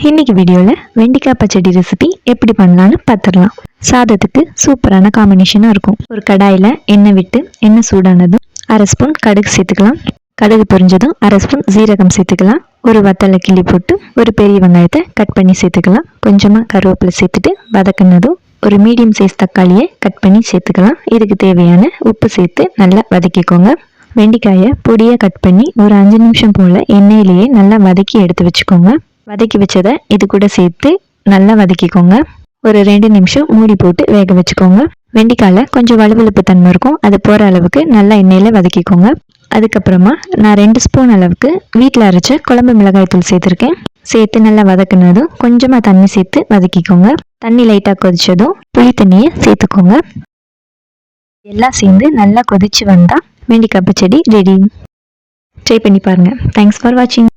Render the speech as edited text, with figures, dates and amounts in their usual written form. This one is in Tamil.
இன்னைக்கு வீடியோவில் வெண்டைக்காய் பச்சடி ரெசிபி எப்படி பண்ணலான்னு பார்த்துடலாம். சாதத்துக்கு சூப்பரான காம்பினேஷனாக இருக்கும். ஒரு கடாயில் எண்ணெய் விட்டு எண்ணெய் சூடானதும் அரை ஸ்பூன் கடுகு சேர்த்துக்கலாம். கடுகு பொரிஞ்சதும் அரை ஸ்பூன் ஜீரகம் சேர்த்துக்கலாம். ஒரு வத்தலை கிள்ளி போட்டு ஒரு பெரிய வெங்காயத்தை கட் பண்ணி சேர்த்துக்கலாம். கொஞ்சமாக கருவேப்பிலை சேர்த்துட்டு வதக்கினதும் ஒரு மீடியம் சைஸ் தக்காளியை கட் பண்ணி சேர்த்துக்கலாம். இதுக்கு தேவையான உப்பு சேர்த்து நல்லா வதக்கிக்கோங்க. வெண்டைக்காயை பொடியாக கட் பண்ணி ஒரு 5 நிமிஷம் போல் எண்ணெயிலேயே நல்லா வதக்கி எடுத்து வச்சுக்கோங்க. வதக்கி வச்சதை இது கூட சேர்த்து நல்லா வதக்கிக்கோங்க. ஒரு 2 நிமிஷம் மூடி போட்டு வேக வச்சுக்கோங்க. வெண்டைக்காயில் கொஞ்சம் வழுவழுப்பு தன்மை இருக்கும், அது போகிற அளவுக்கு நல்லா எண்ணெயில் வதக்கிக்கோங்க. அதுக்கப்புறமா நான் 2 ஸ்பூன் அளவுக்கு வீட்டில் அரைச்ச குழம்பு மிளகாய் தூள் சேர்த்துருக்கேன். சேர்த்து நல்லா வதக்குனதும் கொஞ்சமாக தண்ணி சேர்த்து வதக்கிக்கோங்க. தண்ணி லைட்டாக கொதிச்சதும் புளி தண்ணியை சேர்த்துக்கோங்க. எல்லாம் சேர்ந்து நல்லா கொதிச்சு வந்தால் வெண்டைக்காய் பச்சடி ரெடி. ட்ரை பண்ணி பாருங்கள். தேங்க்ஸ் ஃபார் வாட்சிங்.